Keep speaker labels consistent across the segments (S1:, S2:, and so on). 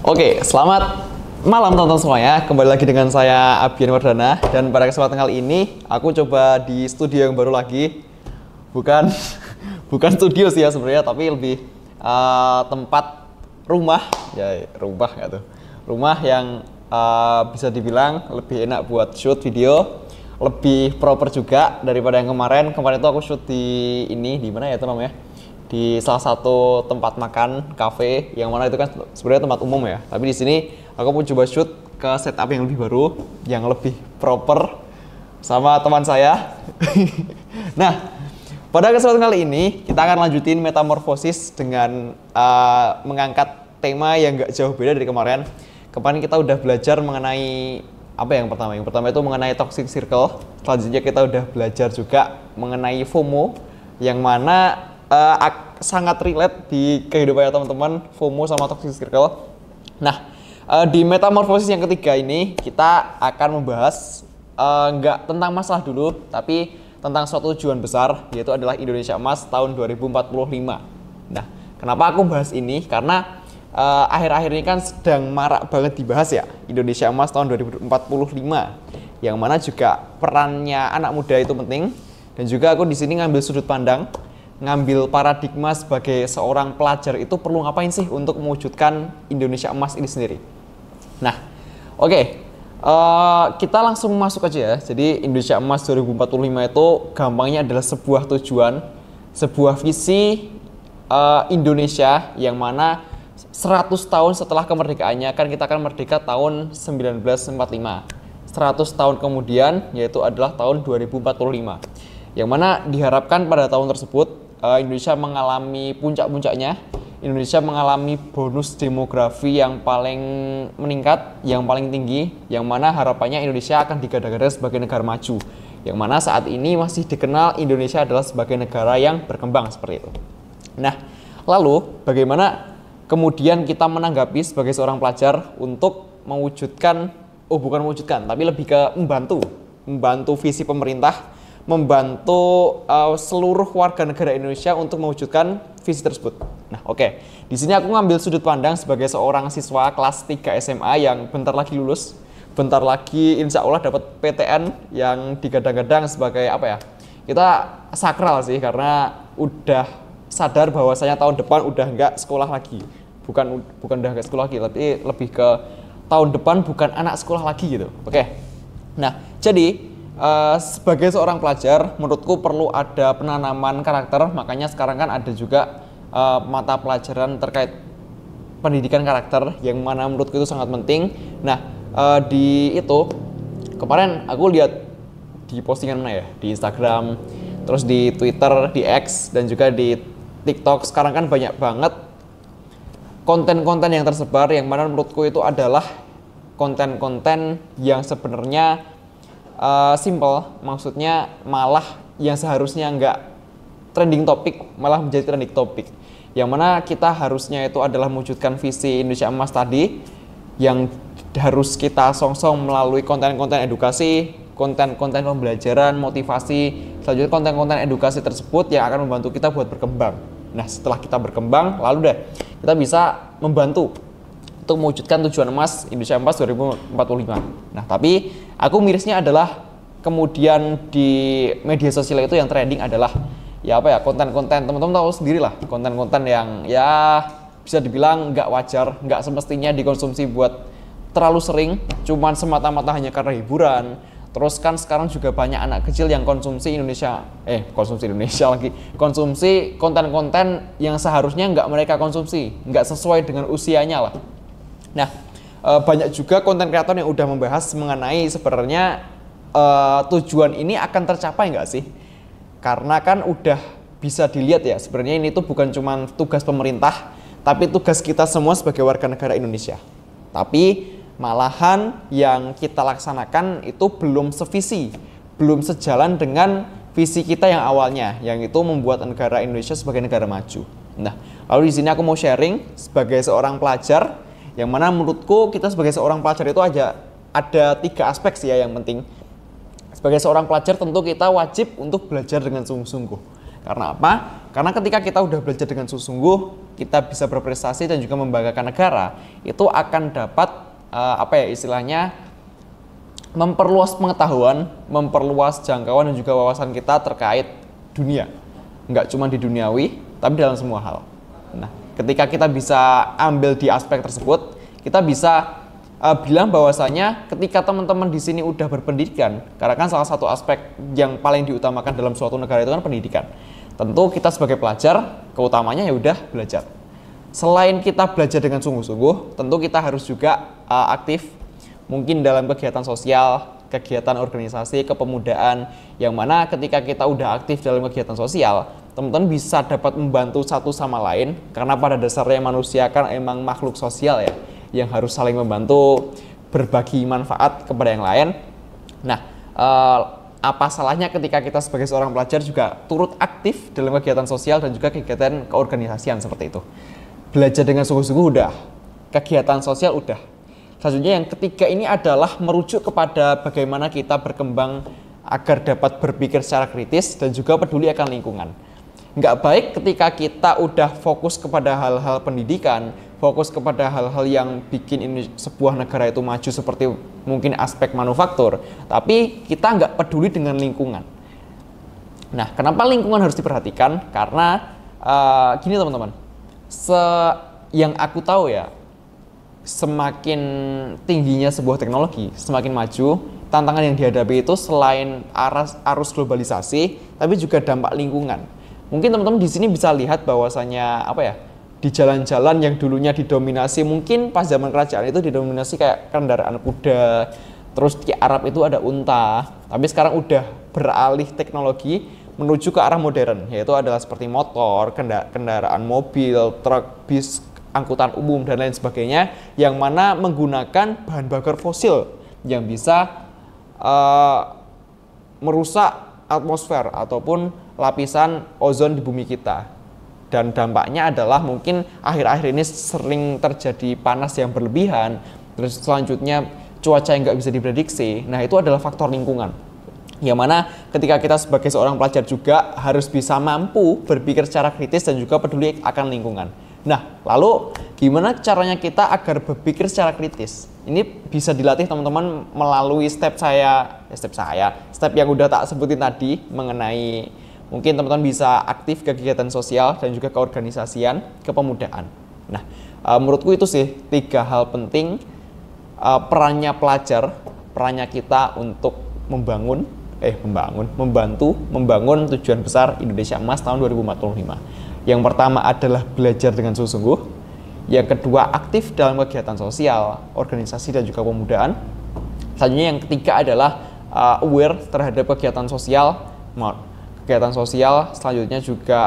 S1: Oke, selamat malam teman-teman semuanya. Kembali lagi dengan saya Abian Wardana. Dan pada kesempatan kali ini aku coba di studio yang baru lagi. Bukan bukan studio sih ya sebenarnya, tapi lebih tempat rumah. Ya rumah nggak tuh? Rumah yang bisa dibilang lebih enak buat shoot video, lebih proper juga daripada yang kemarin. Kemarin itu aku shoot di mana ya itu namanya? Di salah satu tempat makan kafe yang mana itu kan sebenarnya tempat umum ya, tapi di sini aku mau coba shoot ke setup yang lebih baru, yang lebih proper sama teman saya. Nah, pada kesempatan kali ini kita akan lanjutin metamorfosis dengan mengangkat tema yang gak jauh beda dari kemarin. Kemarin kita udah belajar mengenai apa yang pertama? Yang pertama itu mengenai toxic circle. Selanjutnya kita udah belajar juga mengenai FOMO, yang mana sangat relate di kehidupan teman-teman, FOMO sama toxic circle. Nah, di metamorfosis yang ketiga ini kita akan membahas nggak tentang masalah dulu, tapi tentang suatu tujuan besar, yaitu adalah Indonesia Emas tahun 2045. Nah, kenapa aku bahas ini? Karena akhir-akhir ini kan sedang marak banget dibahas ya, Indonesia Emas tahun 2045, yang mana juga perannya anak muda itu penting. Dan juga aku di sini ngambil sudut pandang, ngambil paradigma sebagai seorang pelajar itu perlu ngapain sih untuk mewujudkan Indonesia Emas ini sendiri. Nah, oke, kita langsung masuk aja ya. Jadi Indonesia Emas 2045 itu gampangnya adalah sebuah tujuan, sebuah visi Indonesia yang mana 100 tahun setelah kemerdekaannya, kan kita akan merdeka tahun 1945. 100 tahun kemudian yaitu adalah tahun 2045. Yang mana diharapkan pada tahun tersebut Indonesia mengalami puncak-puncaknya. Indonesia mengalami bonus demografi yang paling meningkat, yang paling tinggi, yang mana harapannya Indonesia akan digadang-gadang sebagai negara maju, yang mana saat ini masih dikenal Indonesia adalah sebagai negara yang berkembang seperti itu. Nah, lalu bagaimana kemudian kita menanggapi sebagai seorang pelajar untuk mewujudkan, bukan mewujudkan, tapi lebih ke membantu visi pemerintah, membantu seluruh warga negara Indonesia untuk mewujudkan visi tersebut. Nah, oke. Di sini aku ngambil sudut pandang sebagai seorang siswa kelas 3 SMA yang bentar lagi lulus, bentar lagi insya Allah dapat PTN yang digadang-gadang sebagai apa ya? Kita sakral sih, karena udah sadar bahwasanya tahun depan udah nggak sekolah lagi. Bukan udah nggak sekolah lagi, tapi lebih ke tahun depan bukan anak sekolah lagi gitu. Oke. Nah, jadi sebagai seorang pelajar, menurutku perlu ada penanaman karakter. Makanya sekarang kan ada juga mata pelajaran terkait pendidikan karakter, yang mana menurutku itu sangat penting. Nah, di itu kemarin aku lihat di postingan mana ya, di Instagram, terus di Twitter, di X, dan juga di TikTok. Sekarang kan banyak banget konten-konten yang tersebar, yang mana menurutku itu adalah konten-konten yang sebenarnya simple, maksudnya malah yang seharusnya nggak trending topik malah menjadi trending topik, yang mana kita harusnya itu adalah mewujudkan visi Indonesia Emas tadi, yang harus kita songsong melalui konten-konten edukasi, konten-konten pembelajaran, motivasi, selanjutnya konten-konten edukasi tersebut yang akan membantu kita buat berkembang. Nah, setelah kita berkembang, lalu deh kita bisa membantu untuk mewujudkan tujuan emas Indonesia Emas 2045. Nah, tapi aku mirisnya adalah kemudian di media sosial itu yang trending adalah ya apa ya, konten-konten, teman-teman tahu sendiri lah, konten-konten yang ya bisa dibilang nggak wajar, nggak semestinya dikonsumsi buat terlalu sering, cuman semata-mata hanya karena hiburan. Terus kan sekarang juga banyak anak kecil yang konsumsi konten-konten yang seharusnya nggak mereka konsumsi, nggak sesuai dengan usianya lah. Nah, banyak juga konten kreator yang udah membahas mengenai sebenarnya tujuan ini akan tercapai nggak sih? Karena kan udah bisa dilihat ya, sebenarnya ini tuh bukan cuma tugas pemerintah, tapi tugas kita semua sebagai warga negara Indonesia. Tapi malahan yang kita laksanakan itu belum sevisi, belum sejalan dengan visi kita yang awalnya, yang itu membuat negara Indonesia sebagai negara maju. Nah, lalu di sini aku mau sharing sebagai seorang pelajar, yang mana menurutku kita sebagai seorang pelajar itu ada 3 aspek sih ya yang penting. Sebagai seorang pelajar tentu kita wajib untuk belajar dengan sungguh-sungguh. Karena apa? karena ketika kita udah belajar dengan sungguh-sungguh, kita bisa berprestasi dan juga membanggakan negara, itu akan dapat istilahnya memperluas pengetahuan, memperluas jangkauan dan juga wawasan kita terkait dunia. Nggak cuma di duniawi, tapi dalam semua hal. Nah, ketika kita bisa ambil di aspek tersebut, kita bisa bilang bahwasanya ketika teman-teman di sini udah berpendidikan, karena kan salah satu aspek yang paling diutamakan dalam suatu negara itu kan pendidikan. Tentu kita sebagai pelajar, keutamanya ya udah belajar. Selain kita belajar dengan sungguh-sungguh, tentu kita harus juga aktif, mungkin dalam kegiatan sosial, kegiatan organisasi, kepemudaan, yang mana ketika kita udah aktif dalam kegiatan sosial, teman-teman bisa dapat membantu satu sama lain, karena pada dasarnya manusia kan emang makhluk sosial ya, yang harus saling membantu, berbagi manfaat kepada yang lain. Nah, apa salahnya ketika kita sebagai seorang pelajar juga turut aktif dalam kegiatan sosial dan juga kegiatan keorganisasian seperti itu. Belajar dengan sungguh-sungguh udah, kegiatan sosial udah. Selanjutnya yang ketiga ini adalah merujuk kepada bagaimana kita berkembang agar dapat berpikir secara kritis dan juga peduli akan lingkungan. Nggak baik ketika kita udah fokus kepada hal-hal pendidikan, fokus kepada hal-hal yang bikin ini sebuah negara itu maju seperti mungkin aspek manufaktur, tapi kita nggak peduli dengan lingkungan. Nah, kenapa lingkungan harus diperhatikan? Karena gini teman-teman, yang aku tahu ya, semakin tingginya sebuah teknologi, semakin maju, tantangan yang dihadapi itu selain arus globalisasi, tapi juga dampak lingkungan. Mungkin teman-teman di sini bisa lihat bahwasanya di jalan-jalan yang dulunya didominasi, mungkin pas zaman kerajaan itu didominasi kayak kendaraan kuda, terus di Arab itu ada unta, tapi sekarang udah beralih teknologi menuju ke arah modern, yaitu adalah seperti motor, kendaraan mobil, truk, bis, angkutan umum, dan lain sebagainya, yang mana menggunakan bahan bakar fosil yang bisa merusak atmosfer ataupun lapisan ozon di bumi kita. Dan dampaknya adalah mungkin akhir-akhir ini sering terjadi panas yang berlebihan, terus selanjutnya cuaca yang nggak bisa diprediksi. Nah, itu adalah faktor lingkungan, yang mana ketika kita sebagai seorang pelajar juga harus bisa mampu berpikir secara kritis dan juga peduli akan lingkungan. Nah, lalu gimana caranya kita agar berpikir secara kritis? Ini bisa dilatih teman-teman melalui step yang udah tak sebutin tadi, mengenai mungkin teman-teman bisa aktif ke kegiatan sosial dan juga keorganisasian, kepemudaan. Nah, menurutku itu sih 3 hal penting perannya pelajar, perannya kita untuk membantu membangun tujuan besar Indonesia Emas tahun 2045. Yang pertama adalah belajar dengan sungguh-sungguh. Yang kedua, aktif dalam kegiatan sosial, organisasi dan juga pemudaan. Selanjutnya yang ketiga adalah aware terhadap kegiatan sosial. Selanjutnya juga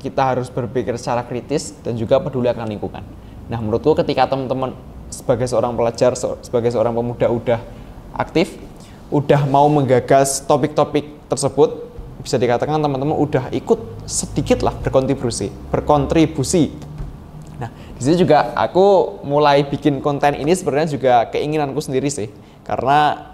S1: kita harus berpikir secara kritis dan juga peduli akan lingkungan. Nah, menurutku ketika teman-teman sebagai seorang pelajar, sebagai seorang pemuda udah aktif, udah mau menggagas topik-topik tersebut, bisa dikatakan teman-teman udah ikut sedikit lah berkontribusi. Nah, di sini juga aku mulai bikin konten ini sebenarnya juga keinginanku sendiri sih, karena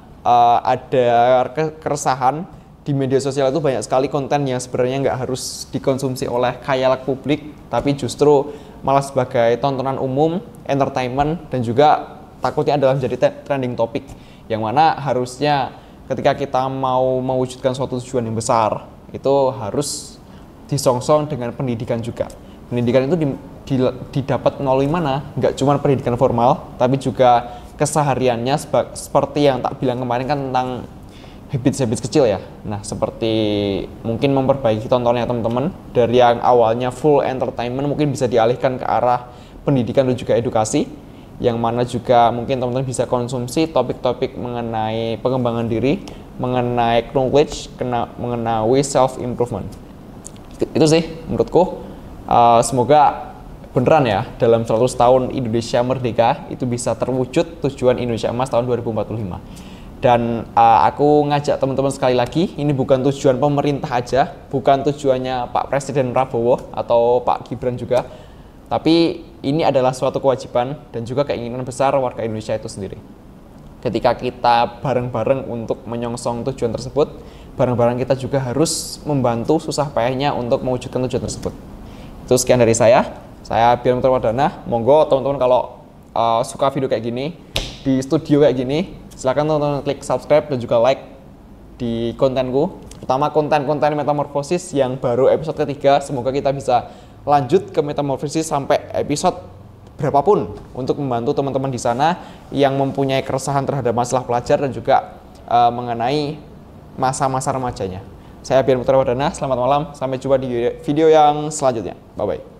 S1: ada keresahan di media sosial itu banyak sekali konten yang sebenarnya nggak harus dikonsumsi oleh khayalak publik, tapi justru malah sebagai tontonan umum, entertainment, dan juga takutnya adalah menjadi trending topik, yang mana harusnya ketika kita mau mewujudkan suatu tujuan yang besar, itu harus disongsong dengan pendidikan juga. Pendidikan itu didapat melalui mana? Nggak cuma pendidikan formal, tapi juga kesehariannya seperti yang tak bilang kemarin kan tentang habits kecil ya. Nah, seperti mungkin memperbaiki tontonannya teman-teman, dari yang awalnya full entertainment mungkin bisa dialihkan ke arah pendidikan dan juga edukasi, yang mana juga mungkin teman-teman bisa konsumsi topik-topik mengenai pengembangan diri, mengenai knowledge, mengenai self-improvement. Itu sih menurutku. Semoga beneran ya, dalam 100 tahun Indonesia merdeka, itu bisa terwujud tujuan Indonesia Emas tahun 2045. Dan aku ngajak teman-teman sekali lagi, ini bukan tujuan pemerintah aja, bukan tujuannya Pak Presiden Prabowo atau Pak Gibran juga, tapi ini adalah suatu kewajiban dan juga keinginan besar warga Indonesia itu sendiri. Ketika kita bareng-bareng untuk menyongsong tujuan tersebut, bareng-bareng kita juga harus membantu susah payahnya untuk mewujudkan tujuan tersebut. Itu sekian dari saya Biar Putra Wardana. Monggo teman-teman kalau suka video kayak gini, di studio kayak gini, silahkan teman-teman klik subscribe dan juga like di kontenku, terutama konten-konten metamorfosis yang baru episode ketiga. Semoga kita bisa lanjut ke metamorfosis sampai episode berapapun untuk membantu teman-teman di sana yang mempunyai keresahan terhadap masalah pelajar dan juga mengenai masa-masa remajanya. Saya Biar Putra Wardana, selamat malam, sampai jumpa di video yang selanjutnya. Bye-bye.